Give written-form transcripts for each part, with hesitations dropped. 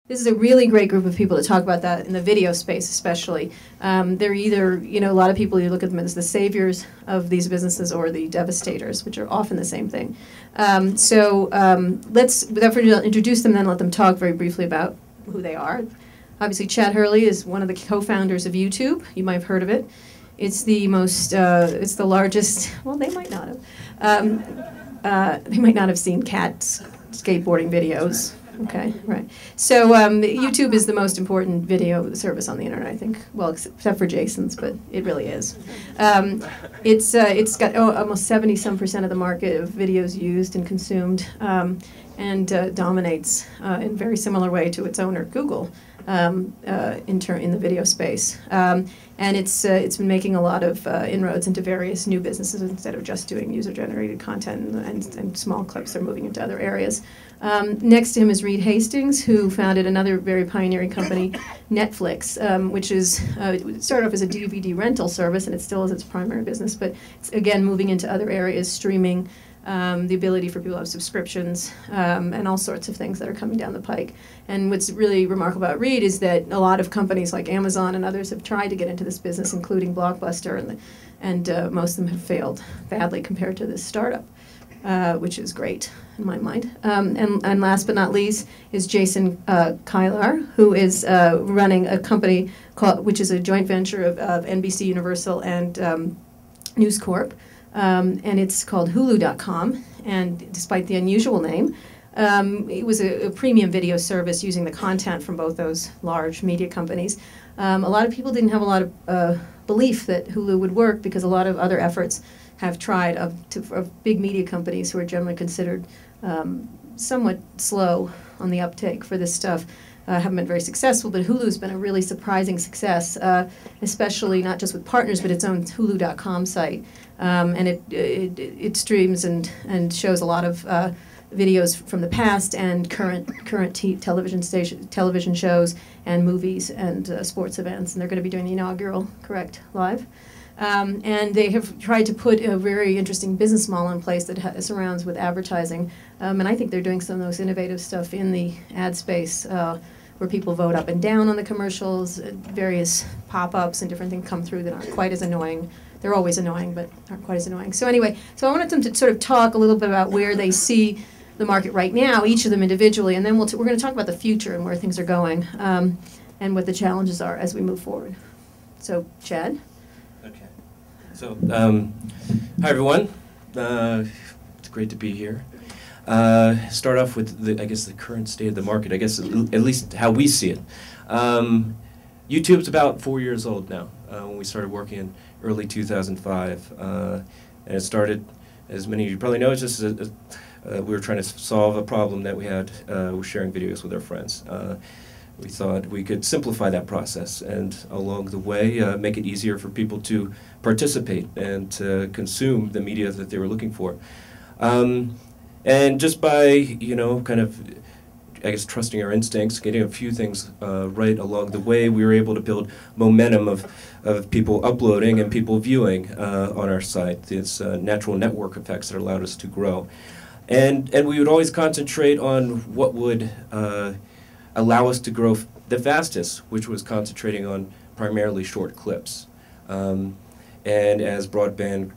This is a really great group of people to talk about that in the video space, especially. They're either, a lot of people, you look at them as the saviors of these businesses or the devastators, which are often the same thing. Let's, without further ado, introduce them, then let them talk very briefly about who they are. Obviously, Chad Hurley is one of the co-founders of YouTube. You might have heard of it. It's the most, it's the largest, well, they might not have. They might not have seen cats skateboarding videos. Okay, right. So YouTube is the most important video service on the internet, I think. Well, except for Jason's, but it really is. It's got almost 70-some% of the market of videos used and consumed, and dominates in a very similar way to its owner, Google, in the video space. And it's been making a lot of inroads into various new businesses instead of just doing user-generated content, and small clips are moving into other areas. Next to him is Reed Hastings, who founded another very pioneering company, Netflix, which is it started off as a DVD rental service, and it still is its primary business, but it's again moving into other areas, streaming, the ability for people to have subscriptions, and all sorts of things that are coming down the pike. And what's really remarkable about Reed is that a lot of companies like Amazon and others have tried to get into this business, including Blockbuster, and most of them have failed badly compared to this startup, which is great in my mind. And last but not least is Jason Kylar, who is running a company which is a joint venture of NBC Universal and News Corp. And it's called Hulu.com, and despite the unusual name, it was a premium video service using the content from both those large media companies. A lot of people didn't have a lot of belief that Hulu would work because a lot of other efforts have tried of big media companies who are generally considered somewhat slow on the uptake for this stuff. Haven't been very successful, but Hulu's been a really surprising success, especially not just with partners, but its own Hulu.com site. And it streams and shows a lot of videos from the past and current television shows and movies and sports events. And they're going to be doing the inaugural, correct, live. And they have tried to put a very interesting business model in place that surrounds with advertising. And I think they're doing some of those innovative stuff in the ad space, where people vote up and down on the commercials, various pop-ups and different things come through that aren't quite as annoying. They're always annoying, but aren't quite as annoying. So anyway, I wanted them to sort of talk a little bit about where they see the market right now, each of them individually, and then we're going to talk about the future and where things are going, and what the challenges are as we move forward. So, Chad? Okay. So, hi everyone. It's great to be here. Start off with the current state of the market. I guess at least how we see it. YouTube's about 4 years old now. When we started working in early 2005, and it started, as many of you probably know, it's just we were trying to solve a problem that we had with sharing videos with our friends. We thought we could simplify that process and along the way make it easier for people to participate and to consume the media that they were looking for. And just by, kind of, I guess, trusting our instincts, getting a few things right along the way, we were able to build momentum of people uploading and people viewing on our site. It's natural network effects that allowed us to grow. And we would always concentrate on what would allow us to grow the fastest, which was concentrating on primarily short clips. And as broadband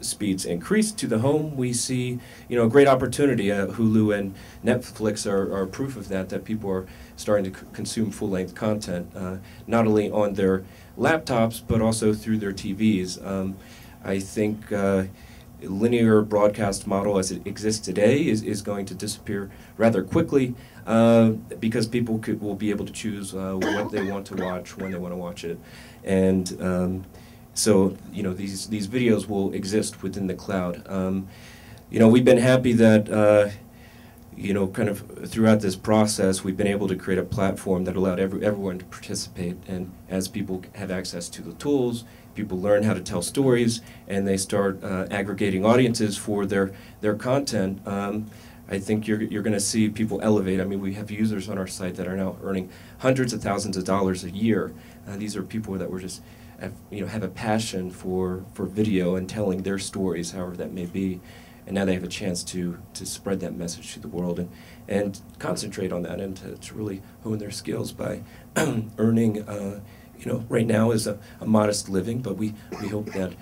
speeds increase to the home, we see, a great opportunity. Hulu and Netflix are proof of that people are starting to consume full-length content, not only on their laptops, but also through their TVs. I think linear broadcast model as it exists today is going to disappear rather quickly because people will be able to choose what they want to watch, when they want to watch it. And so, these videos will exist within the cloud. We've been happy that, kind of throughout this process, we've been able to create a platform that allowed everyone to participate. And as people have access to the tools, people learn how to tell stories, and they start aggregating audiences for their content. I think you're going to see people elevate. I mean, we have users on our site that are now earning hundreds of thousands of dollars a year. These are people that were just have a passion for video and telling their stories, however that may be. and now they have a chance to spread that message to the world and concentrate on that and to really hone their skills by earning, right now is a modest living, but we hope that,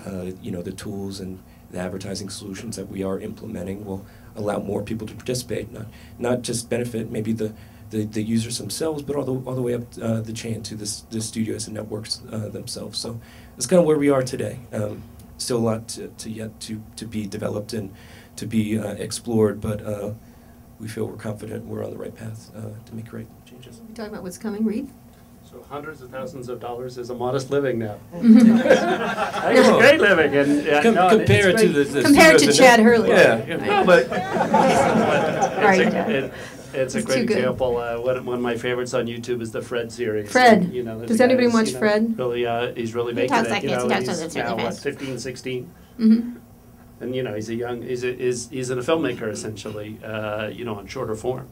the tools and the advertising solutions that we are implementing will allow more people to participate, not just benefit maybe the users themselves, but all the way up the chain to the studios and networks themselves. So that's kind of where we are today. Still a lot to be developed and to be explored, but we feel we're confident we're on the right path to make great changes. We're talking about what's coming, Reed? So hundreds of thousands of dollars is a modest living now. Mm-hmm. It's a great living. And, compared to the compared to Chad Hurley. Yeah. No, but Right. it's a It's great too good. example. One of my favorites on YouTube is the Fred series. Fred. And, Does anybody watch Fred? Really, he's really He making talks it. like this, he talks like He's this really now, fast. 15, 16. Mm-hmm. And he's a young, he's a filmmaker essentially, on shorter form.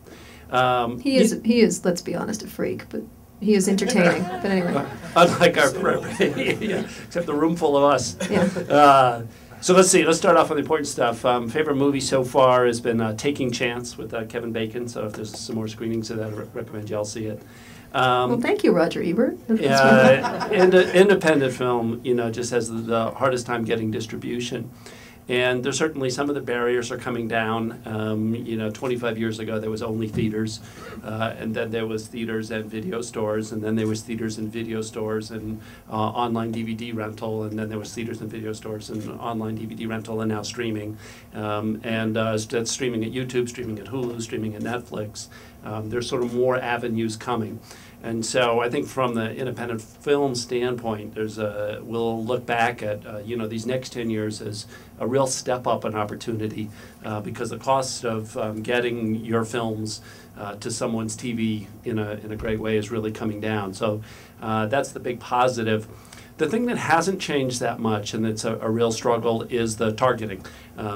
He is, let's be honest, a freak, but he is entertaining. But anyway. Unlike yeah, except the room full of us. Yeah. So let's see. Let's start off with the important stuff. Favorite movie so far has been Taking Chance with Kevin Bacon. So if there's some more screenings of that, I recommend y'all see it. Well, thank you, Roger Ebert. Independent film, just has the hardest time getting distribution. And there's certainly some of the barriers are coming down. 25 years ago there was only theaters, and then there was theaters and video stores, and then there was theaters and video stores and online DVD rental, and then there was theaters and video stores and online DVD rental, and now streaming. That's streaming at YouTube, streaming at Hulu, streaming at Netflix. There's sort of more avenues coming. And so I think from the independent film standpoint, we'll look back at these next 10 years as a real step up in opportunity because the cost of getting your films to someone's TV in a great way is really coming down. So that's the big positive. The thing that hasn't changed that much, and it's a real struggle, is the targeting.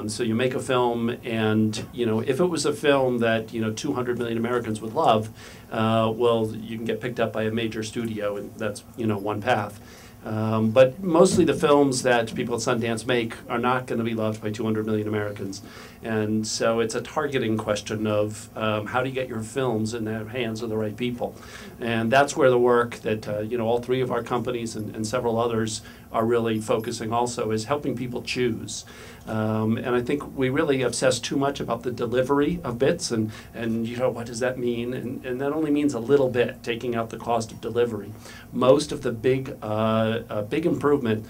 So you make a film, and if it was a film that 200 million Americans would love, well, you can get picked up by a major studio, and that's one path. But mostly the films that people at Sundance make are not going to be loved by 200 million Americans. And so it's a targeting question of how do you get your films in the hands of the right people? And that's where the work that all three of our companies and several others are really focusing also is helping people choose. And I think we really obsess too much about the delivery of bits and what does that mean? And that only means a little bit, taking out the cost of delivery. Most of the big improvement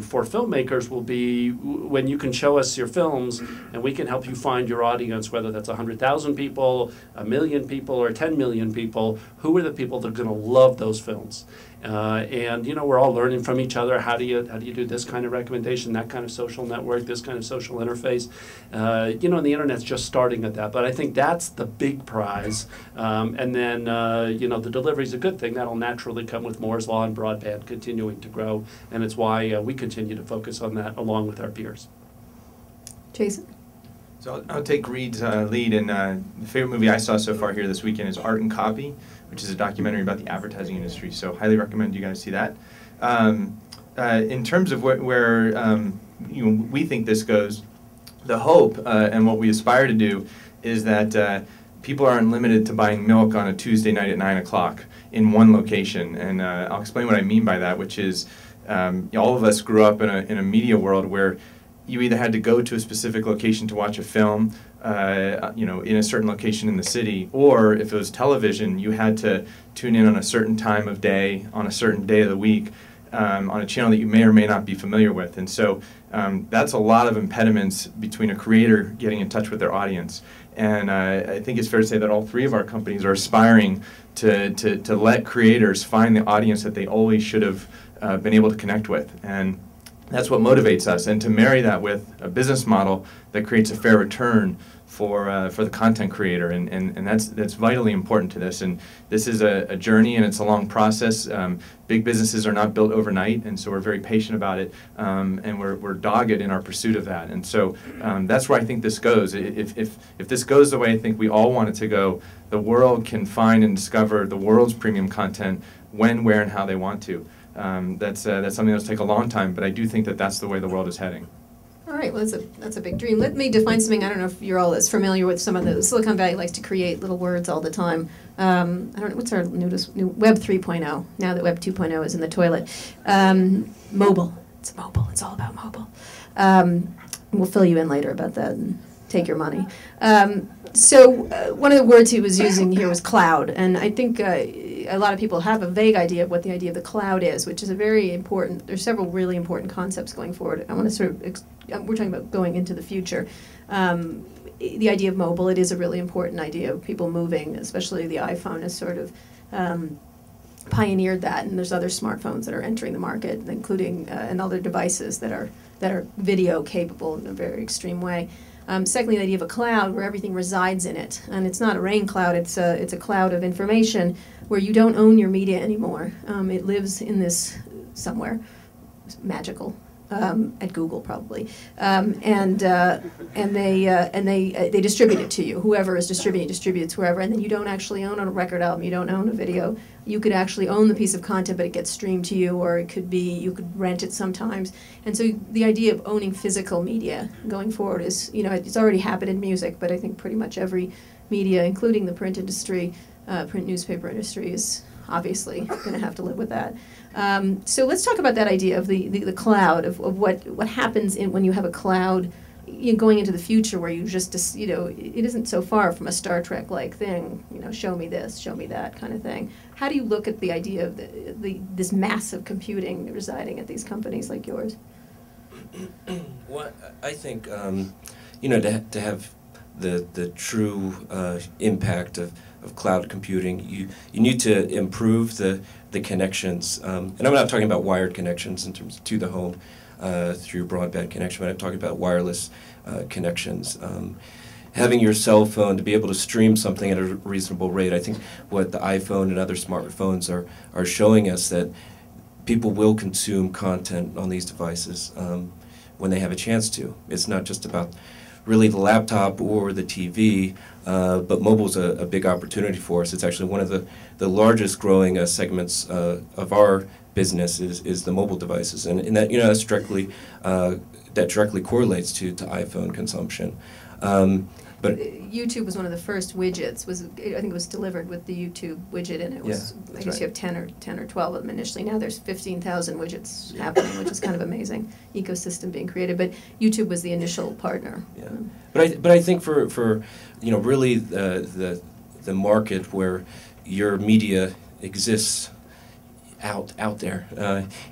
for filmmakers will be when you can show us your films and we can help you find your audience, whether that's 100,000 people, 1 million people, or 10 million people. Who are the people that are going to love those films? And we're all learning from each other. How do you do this kind of recommendation, that kind of social network, this kind of social interface? And the internet's just starting at that. But I think that's the big prize. And then the delivery is a good thing. That'll naturally come with Moore's Law and broadband continuing to grow. And it's why we continue to focus on that along with our peers. Jason? So I'll take Reed's lead, and the favorite movie I saw so far here this weekend is Art and Copy, which is a documentary about the advertising industry. So highly recommend you guys see that. In terms of where we think this goes, the hope and what we aspire to do is that people aren't limited to buying milk on a Tuesday night at 9 o'clock in one location. And I'll explain what I mean by that, which is all of us grew up in a media world where you either had to go to a specific location to watch a film, in a certain location in the city, or if it was television, you had to tune in on a certain time of day, on a certain day of the week, on a channel that you may or may not be familiar with. And so that's a lot of impediments between a creator getting in touch with their audience. And I think it's fair to say that all three of our companies are aspiring to let creators find the audience that they always should have been able to connect with. And that's what motivates us, and to marry that with a business model that creates a fair return for the content creator, and that's vitally important to this. And this is a journey, and it's a long process. Big businesses are not built overnight, and so we're very patient about it, and we're dogged in our pursuit of that. And so that's where I think this goes. If this goes the way I think we all want it to go, the world can find and discover the world's premium content when, where, and how they want to. That's something that'll take a long time, but I do think that that's the way the world is heading. All right, well, that's a big dream. Let me define something. I don't know if you're all as familiar with some of the Silicon Valley likes to create little words all the time. I don't know, what's our new Web 3.0, now that Web 2.0 is in the toilet. Mobile. It's mobile. It's all about mobile. We'll fill you in later about that and take your money. So one of the words he was using here was cloud, and I think a lot of people have a vague idea of what the idea of the cloud is, which is a very important, there's several really important concepts going forward. I want to sort of, we're talking about going into the future. The idea of mobile, it is a really important idea of people moving, especially the iPhone has sort of pioneered that, and there's other smartphones that are entering the market, including and other devices that are video capable in a very extreme way. Secondly, the idea of a cloud where everything resides in it, and it's not a rain cloud; it's a cloud of information where you don't own your media anymore. It lives in this somewhere magical. At Google probably, and they distribute it to you. Whoever is distributes wherever, and then you don't actually own a record album. You don't own a video. You could actually own the piece of content, but it gets streamed to you, or it could be you could rent it sometimes. And so the idea of owning physical media going forward is, you know, it's already happened in music, but I think pretty much every media, including the print industry, print newspaper industry, is obviously going to have to live with that. So let's talk about that idea of the cloud, of what happens when you have a cloud, you know, going into the future where you just, you know, it isn't so far from a Star Trek-like thing, you know, show me this, show me that kind of thing. How do you look at the idea of this massive computing residing at these companies like yours? Well, I think, you know, to have the true impact of cloud computing, you need to improve the connections, and I'm not talking about wired connections in terms to the home through broadband connection, but I'm talking about wireless connections. Having your cell phone to be able to stream something at a reasonable rate. I think what the iPhone and other smartphones are showing us that people will consume content on these devices when they have a chance to. It's not just about really the laptop or the TV, but mobile's a big opportunity for us. It's actually one of the largest growing segments of our business is the mobile devices, and that, you know, that's directly that directly correlates to iPhone consumption. But YouTube was one of the first widgets. I think it was delivered with the YouTube widget, and it was. Yeah, I guess you have 10 or 12 of them initially. Now there's 15,000 widgets happening, which is kind of amazing ecosystem being created. But YouTube was the initial partner. Yeah, but I think for you know, really the market where your media exists out there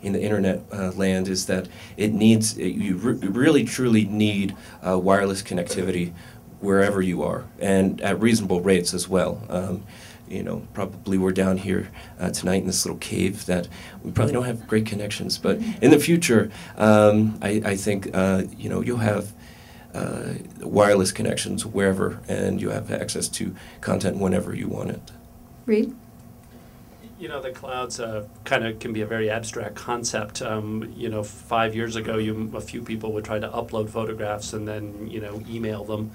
in the internet land is that it needs, you really truly need wireless connectivity wherever you are, and at reasonable rates as well. You know, probably we're down here tonight in this little cave that we probably don't have great connections, but in the future, I think you know, you'll have wireless connections wherever, and you have access to content whenever you want it. Reed? You know, the clouds kind of can be a very abstract concept. You know, 5 years ago, a few people would try to upload photographs and then, you know, email them,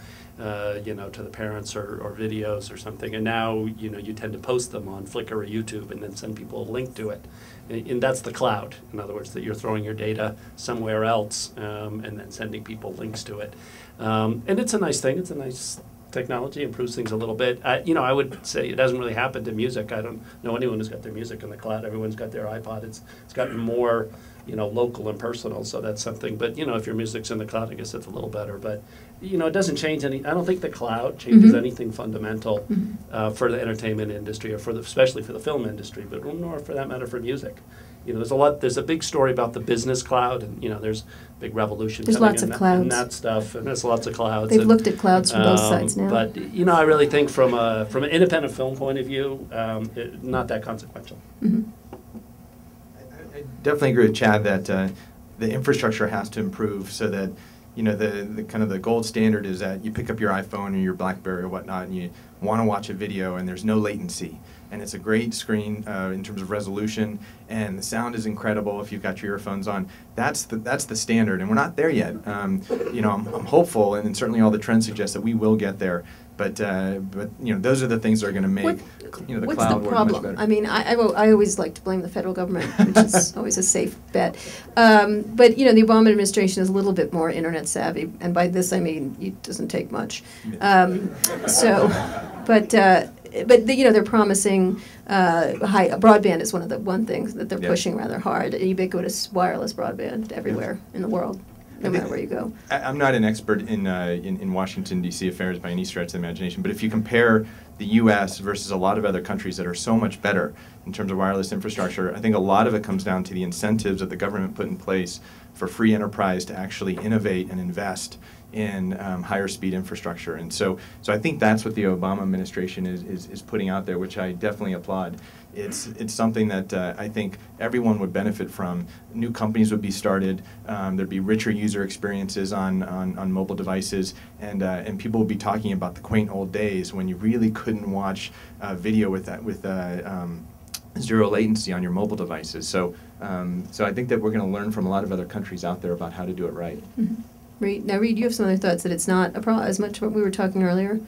you know, to the parents or videos or something. And now, you know, you tend to post them on Flickr or YouTube and then send people a link to it. And that's the cloud. In other words, that you're throwing your data somewhere else and then sending people links to it. And it's a nice thing. It's a nice technology, improves things a little bit. You know, I would say it hasn't really happened to music. I don't know anyone who's got their music in the cloud. Everyone's got their iPod. It's gotten more, you know, local and personal, so that's something. But, you know, if your music's in the cloud, I guess it's a little better. But, you know, it doesn't change any. I don't think the cloud changes anything fundamental for the entertainment industry, or especially for the film industry, but nor for that matter for music. You know, there's a big story about the business cloud, and, you know, there's big revolution there's coming lots in, of clouds. and that stuff, and there's lots of clouds. They've looked at clouds from both sides now. But, you know, I really think from an independent film point of view, not that consequential. I definitely agree with Chad that the infrastructure has to improve so that, you know, the kind of the gold standard is that you pick up your iPhone or your BlackBerry or whatnot and you want to watch a video and there's no latency. And it's a great screen in terms of resolution, and the sound is incredible if you've got your earphones on. That's the standard, and we're not there yet. You know, I'm hopeful, and certainly all the trends suggest that we will get there. But those are the things that are going to make the what's cloud the work much problem? better. I mean, I always like to blame the federal government, which is always a safe bet. But the Obama administration is a little bit more internet savvy, and by this I mean it doesn't take much. They're promising broadband is one thing that they're pushing rather hard. Ubiquitous wireless broadband everywhere in the world, no matter where you go. I'm not an expert in Washington, D.C. affairs by any stretch of the imagination, but if you compare the U.S. versus a lot of other countries that are so much better in terms of wireless infrastructure, I think a lot of it comes down to the incentives that the government put in place for free enterprise to actually innovate and invest in higher speed infrastructure. And so I think that's what the Obama administration is putting out there, which I definitely applaud. It's something that I think everyone would benefit from. New companies would be started. There'd be richer user experiences on mobile devices, and people would be talking about the quaint old days when you really couldn't watch video with zero latency on your mobile devices. So I think that we're going to learn from a lot of other countries out there about how to do it right. Mm-hmm. Reed, you have some other thoughts that it's not a problem as much what we were talking earlier?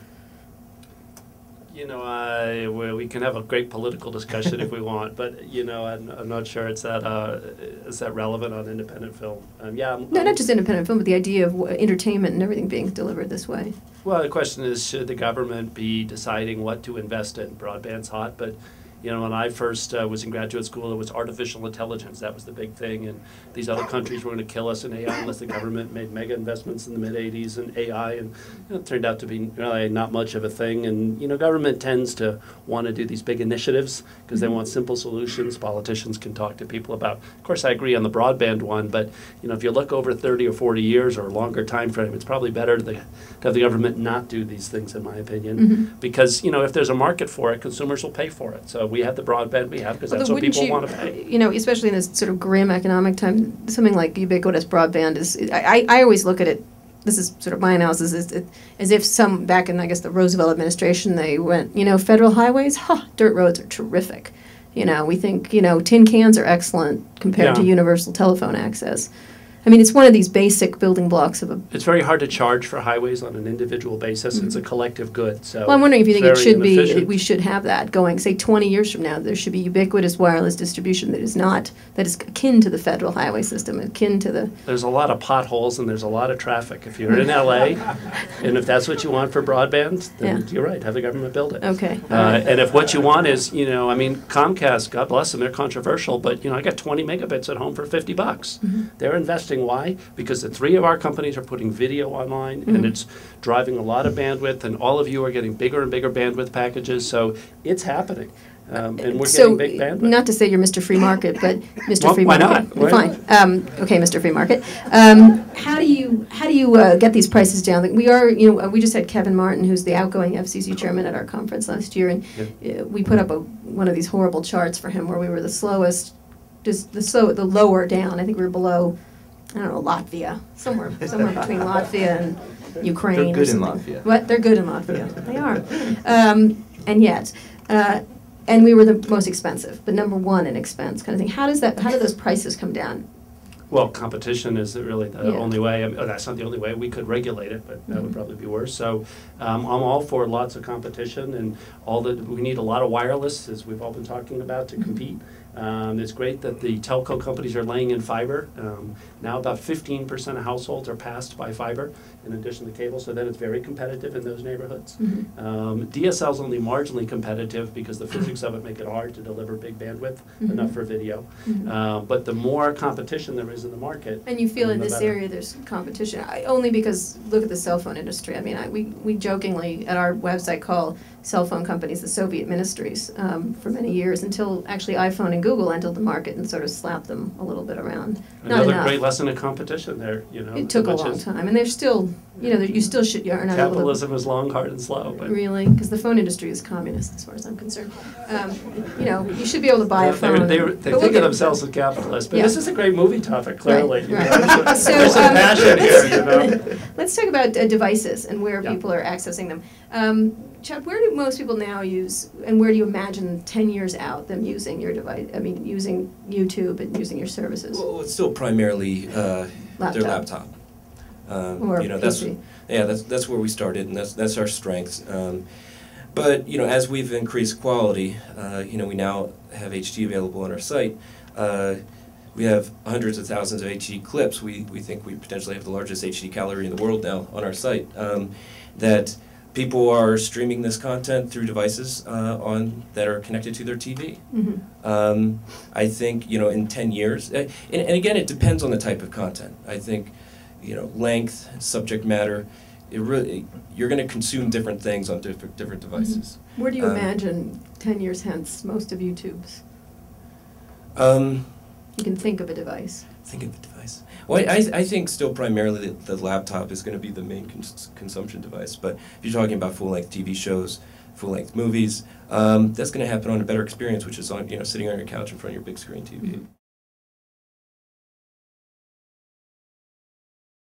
We can have a great political discussion if we want, but I'm not sure it's that relevant on independent film. Not just independent film, but the idea of entertainment and everything being delivered this way. Well, the question is, should the government be deciding what to invest in? Broadband's hot, but when I first was in graduate school, it was artificial intelligence. That was the big thing, and these other countries were going to kill us in AI unless the government made mega investments in the mid-'80s in AI, and it turned out to be really not much of a thing. And government tends to want to do these big initiatives because they want simple solutions. Politicians can talk to people about. Of course, I agree on the broadband one, but if you look over 30 or 40 years or a longer time frame, it's probably better to have the government not do these things, in my opinion, because if there's a market for it, consumers will pay for it. So we have the broadband we have because that's what people want to pay. Especially in this sort of grim economic time, something like ubiquitous broadband is. I always look at it. This is sort of my analysis. As if back in the Roosevelt administration, they went, federal highways, dirt roads are terrific. We think tin cans are excellent compared to universal telephone access. I mean, it's one of these basic building blocks of a. It's very hard to charge for highways on an individual basis. It's a collective good. So well, I'm wondering if you think it should be. We should have that going. Say 20 years from now, there should be ubiquitous wireless distribution that is akin to the federal highway system, akin to the. There's a lot of potholes and there's a lot of traffic. If you're in LA, and if that's what you want for broadband, then you're right. Have the government build it. Okay. And if what you want is, Comcast, God bless them, they're controversial, but I got 20 megabits at home for $50. They're investing. Why? Because the three of our companies are putting video online, and it's driving a lot of bandwidth, and all of you are getting bigger and bigger bandwidth packages, so it's happening. And we're getting big bandwidth. Not to say you're Mr. Free Market, but Mr. Free Why Market. not? Fine. Okay, Mr. Free Market. How do you get these prices down? We are, we just had Kevin Martin, who's the outgoing FCC chairman, at our conference last year, and we put up one of these horrible charts for him where we were the slowest, the lower down. I think we were below. I don't know, Latvia, somewhere between Latvia and Ukraine. They're good or in something. Latvia. What? They're good in Latvia. They are. And we were the most expensive, but number one in expense kind of thing. How do those prices come down? Well, competition is really the only way. That's not the only way. We could regulate it, but that would probably be worse. So I'm all for lots of competition, and we need a lot of wireless, as we've all been talking about, to compete. It's great that the telco companies are laying in fiber. Now about 15% of households are passed by fiber in addition to cable, so then it's very competitive in those neighborhoods. DSL is only marginally competitive because the physics of it make it hard to deliver big bandwidth, enough for video. But the more competition there is in the market. And you feel in this area there's competition, only because look at the cell phone industry. I mean, we jokingly at our website call cell phone companies the Soviet ministries for many years until actually iPhone and Google entered the market and sort of slapped them a little bit around. Another great lesson in competition there. It took a long time, and they're still, you still should. You're not capitalism is long, hard, and slow. But really, because the phone industry is communist, as far as I'm concerned. You should be able to buy a phone. They think of themselves as capitalists, but this is a great movie topic. Clearly, right. So there's some passion here. Let's talk about devices and where people are accessing them. Chad, where do most people now use, and where do you imagine 10 years out them using your device? I mean, using YouTube and using your services? Well, it's still primarily their laptop. Or that's PC. Yeah, that's where we started, and that's our strengths. But as we've increased quality, we now have HD available on our site. We have hundreds of thousands of HD clips. We think we potentially have the largest HD gallery in the world now on our site. That people are streaming this content through devices that are connected to their TV. Mm-hmm. I think in 10 years, and again, it depends on the type of content. I think length, subject matter. You're going to consume different things on different devices. Mm-hmm. Where do you imagine 10 years hence most of YouTube's? You can think of a device. Think of a device. Well, I think still primarily the laptop is going to be the main consumption device. But if you're talking about full-length TV shows, full-length movies, that's going to happen on a better experience, which is on sitting on your couch in front of your big screen TV.